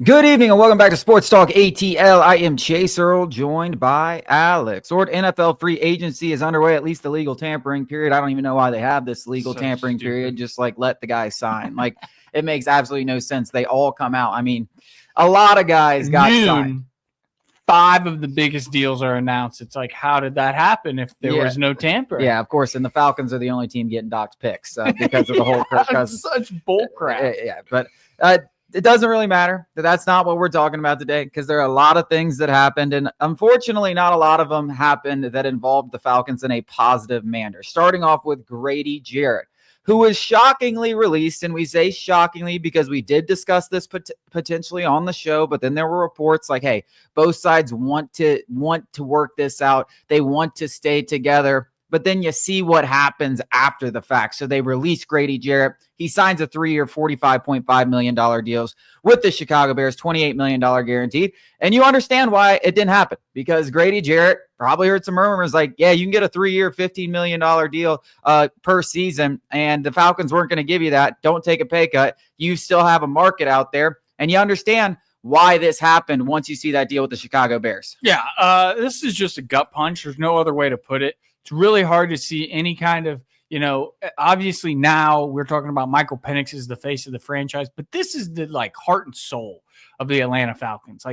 Good evening and welcome back to Sports Talk ATL. I am Chase Earl, joined by Alex. Or NFL free agency is underway, at least the legal tampering period. I don't even know why they have this legal tampering period. Just let the guys sign. It makes absolutely no sense. They all come out. I mean, a lot of guys got signed. 5 of the biggest deals are announced. It's like, how did that happen if there was no tampering? Yeah, of course. And the Falcons are the only team getting Doc's picks because of the whole Kirk Cousins. Such bullcrap. But it doesn't really matter. That's not what we're talking about today because there are a lot of things that happened. And unfortunately, not a lot of them happened that involved the Falcons in a positive manner. Starting off with Grady Jarrett, who was shockingly released. And we say shockingly because we did discuss this potentially on the show. But then there were reports like, hey, both sides want to work this out. They want to stay together. But then you see what happens after the fact. So they release Grady Jarrett. He signs a 3-year, $45.5 million deals with the Chicago Bears, $28 million guaranteed. And you understand why it didn't happen because Grady Jarrett probably heard some murmurs like, yeah, you can get a 3-year, $15 million deal per season. And the Falcons weren't going to give you that. Don't take a pay cut. You still have a market out there. And you understand why this happened once you see that deal with the Chicago Bears. Yeah, this is just a gut punch. There's no other way to put it. It's really hard to see any kind of, obviously now we're talking about Michael Penix is the face of the franchise, but this is the heart and soul of the Atlanta Falcons.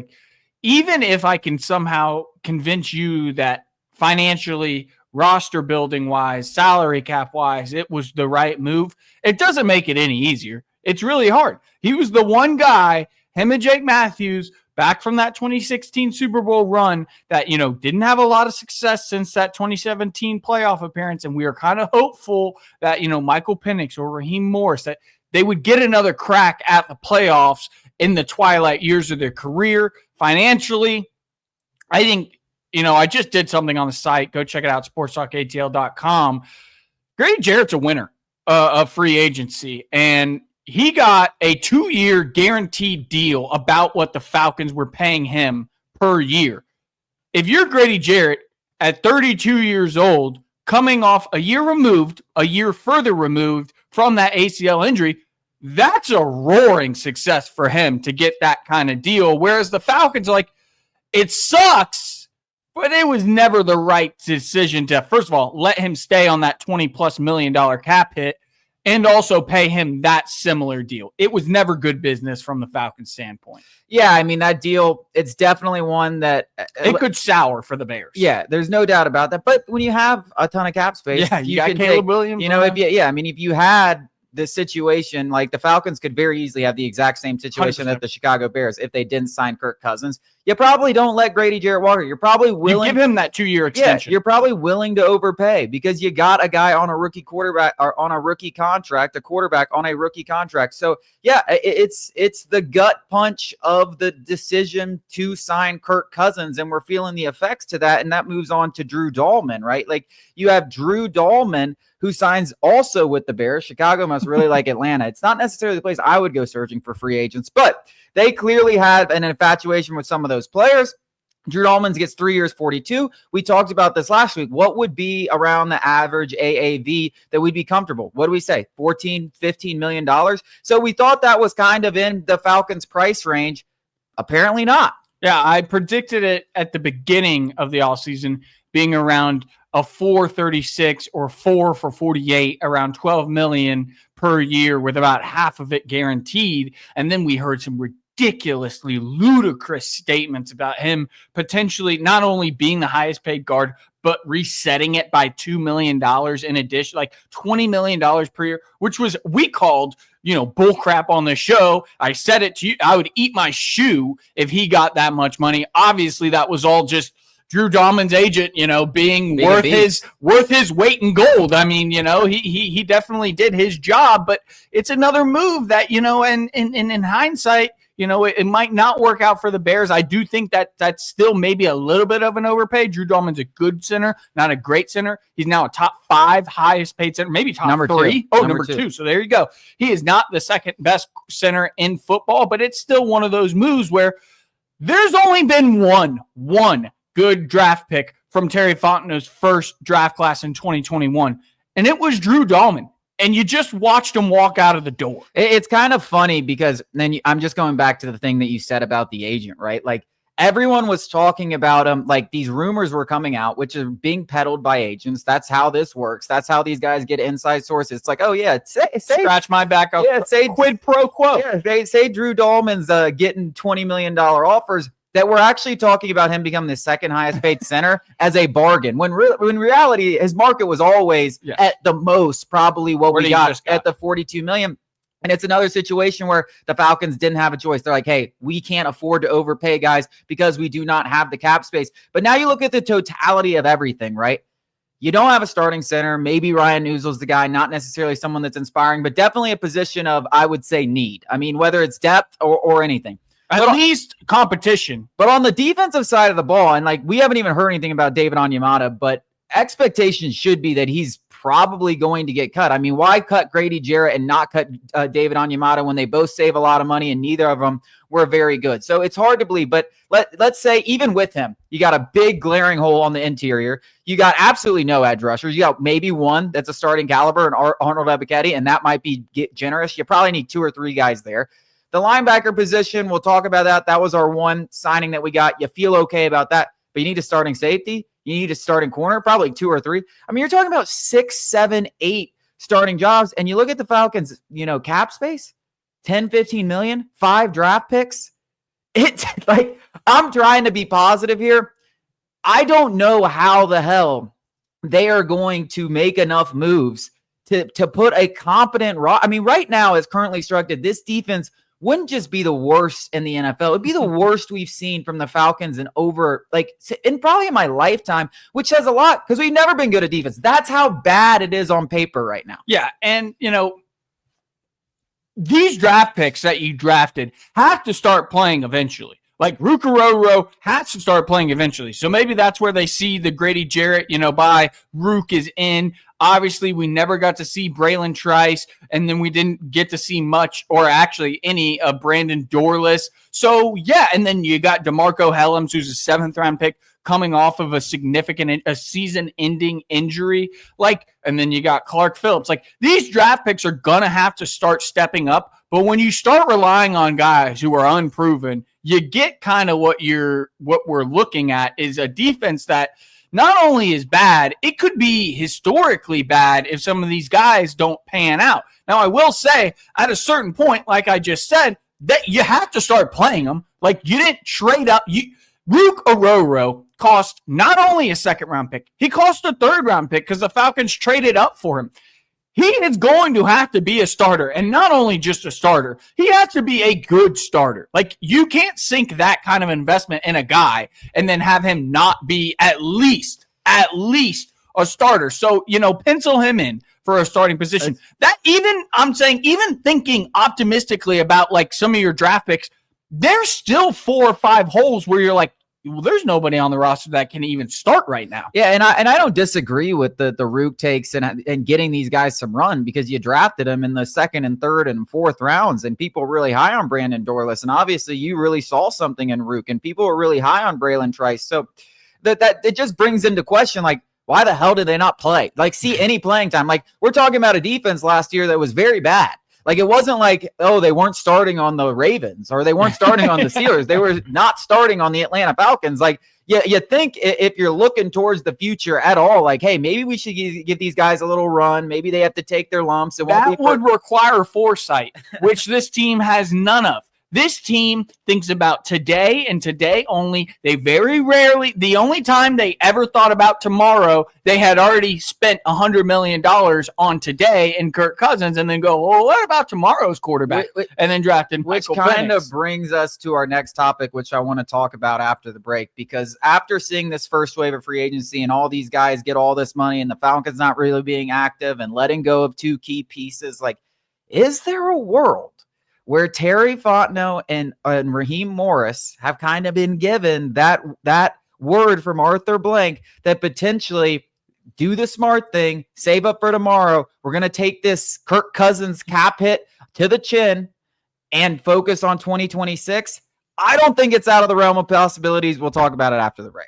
Even if I can somehow convince you that financially, roster building wise, salary cap wise, it was the right move, it doesn't make it any easier. It's really hard. He was the one guy, him and Jake Matthews, back from that 2016 Super Bowl run that, didn't have a lot of success since that 2017 playoff appearance. And we are kind of hopeful that, Michael Penix or Raheem Morris, that they would get another crack at the playoffs in the twilight years of their career. Financially, I think, I just did something on the site. Go check it out, sportstalkatl.com. Grady Jarrett's a winner of free agency. And he got a 2-year guaranteed deal about what the Falcons were paying him per year. If you're Grady Jarrett at 32 years old, coming off a year further removed from that ACL injury, that's a roaring success for him to get that kind of deal. Whereas the Falcons it sucks, but it was never the right decision to, first of all, let him stay on that $20+ million cap hit, and also pay him that similar deal. It was never good business from the Falcons standpoint. Yeah, I mean, that deal, it's definitely one that it could sour for the Bears. Yeah, there's no doubt about that. But when you have a ton of cap space, you got Caleb Williams. If you had this situation, the Falcons could very easily have the exact same situation 100%. That the Chicago Bears, if they didn't sign Kirk Cousins, you probably don't let Grady Jarrett walk. You're probably willing. You give him that 2-year extension. Yeah, you're probably willing to overpay because you got a guy on a rookie quarterback or on a rookie contract, a quarterback on a rookie contract. So yeah, it's the gut punch of the decision to sign Kirk Cousins, and we're feeling the effects to that. And that moves on to Drew Dalman, right? You have Drew Dalman, who signs also with the Bears. Chicago must really like Atlanta. It's not necessarily the place I would go searching for free agents, but they clearly have an infatuation with some of those players. Drew Dalman gets 3 years, 42. We talked about this last week. What would be around the average AAV that we'd be comfortable? What do we say? $14, $15 million. So we thought that was kind of in the Falcons price range. Apparently not. Yeah, I predicted it at the beginning of the offseason being around a 436 or 4 for 48, around $12 million per year with about half of it guaranteed. And then we heard some ridiculously ludicrous statements about him potentially not only being the highest paid guard, but resetting it by $2 million in addition, $20 million per year, which was, we called, bullcrap on the show. I said it to you. I would eat my shoe if he got that much money. Obviously, that was all just Drew Dalman's agent, being worth his weight in gold. I mean, he definitely did his job, but it's another move that, and in hindsight, it might not work out for the Bears. I do think that that's still maybe a little bit of an overpay. Drew Dalman's a good center, not a great center. He's now a top 5 highest paid center, maybe top number 3. Two. Oh, number two. So there you go. He is not the second best center in football, but it's still one of those moves where there's only been one good draft pick from Terry Fontenot's first draft class in 2021, and it was Drew Dalman. and you just watched him walk out of the door. It's kind of funny because then I'm just going back to the thing that you said about the agent, right? Like everyone was talking about him, like these rumors were coming out, which are being peddled by agents. That's how this works. That's how these guys get inside sources. It's like, oh yeah, say scratch my back up. Yeah, say quid pro quo. Yeah, they say Drew Dalman's getting $20 million offers. That we're actually talking about him becoming the second highest paid center as a bargain. When reality, his market was always at the most probably what we got at the $42 million. And it's another situation where the Falcons didn't have a choice. They're like, hey, we can't afford to overpay guys because we do not have the cap space. But now you look at the totality of everything, right? You don't have a starting center. Maybe Ryan Newsle's the guy, not necessarily someone that's inspiring, but definitely a position of, I would say, need. I mean, whether it's depth or anything. At least competition. But on the defensive side of the ball, and like we haven't even heard anything about David Onyemata, but expectations should be that he's probably going to get cut. I mean, why cut Grady Jarrett and not cut David Onyemata when they both save a lot of money and neither of them were very good? So it's hard to believe, but let's say even with him, you got a big glaring hole on the interior. You got absolutely no edge rushers. You got maybe one that's a starting caliber, and Arnold Ebiketie, and that might be generous. You probably need 2 or 3 guys there. The linebacker position, we'll talk about that. That was our one signing that we got. You feel okay about that, but you need a starting safety. You need a starting corner, probably 2 or 3. I mean, you're talking about 6, 7, 8 starting jobs. And you look at the Falcons, cap space, 10, 15 million, 5 draft picks. It's like, I'm trying to be positive here. I don't know how the hell they are going to make enough moves to put a competent I mean, right now, as currently structured, this defense wouldn't just be the worst in the NFL. It'd be the worst we've seen from the Falcons in probably in my lifetime, which says a lot because we've never been good at defense. That's how bad it is on paper right now. Yeah. And, these draft picks that you drafted have to start playing eventually. Like Rook has to start playing eventually. So maybe that's where they see the Grady Jarrett, by Rook is in. Obviously, we never got to see Braylon Trice, and then we didn't get to see much or actually any of Brandon Dorless. So, yeah, and then you got DeMarco Hellams, who's a 7th-round pick, coming off of a season-ending injury. And then you got Clark Phillips. These draft picks are going to have to start stepping up. But when you start relying on guys who are unproven, you get kind of what we're looking at is a defense that not only is bad, it could be historically bad if some of these guys don't pan out. Now, I will say, at a certain point, like I just said, that you have to start playing them. You didn't trade up. Rook Ororo cost not only a 2nd-round pick, he cost a 3rd-round pick because the Falcons traded up for him. He is going to have to be a starter, and not only just a starter, he has to be a good starter. You can't sink that kind of investment in a guy and then have him not be at least a starter. So, pencil him in for a starting position. Even thinking optimistically about some of your draft picks, there's still 4 or 5 holes where you're like, well, there's nobody on the roster that can even start right now. Yeah, and I don't disagree with the Rook takes and getting these guys some run because you drafted them in the 2nd and 3rd and 4th rounds, and people were really high on Brandon Dorless, and obviously you really saw something in Rook, and people were really high on Braylon Trice. So that it just brings into question why the hell did they not play? See any playing time? We're talking about a defense last year that was very bad. It wasn't they weren't starting on the Ravens or they weren't starting on the Steelers. They were not starting on the Atlanta Falcons. You think if you're looking towards the future at all, hey, maybe we should give these guys a little run. Maybe they have to take their lumps. That would require foresight, which this team has none of. This team thinks about today and today only. They very rarely, the only time they ever thought about tomorrow, they had already spent $100 million on today and Kirk Cousins and then go, well, what about tomorrow's quarterback? And then drafted Michael Penix. Which kind of brings us to our next topic, which I want to talk about after the break, because after seeing this first wave of free agency and all these guys get all this money and the Falcons not really being active and letting go of 2 key pieces, is there a world where Terry Fontenot and Raheem Morris have kind of been given that word from Arthur Blank that potentially do the smart thing, save up for tomorrow. We're going to take this Kirk Cousins cap hit to the chin and focus on 2026. I don't think it's out of the realm of possibilities. We'll talk about it after the break.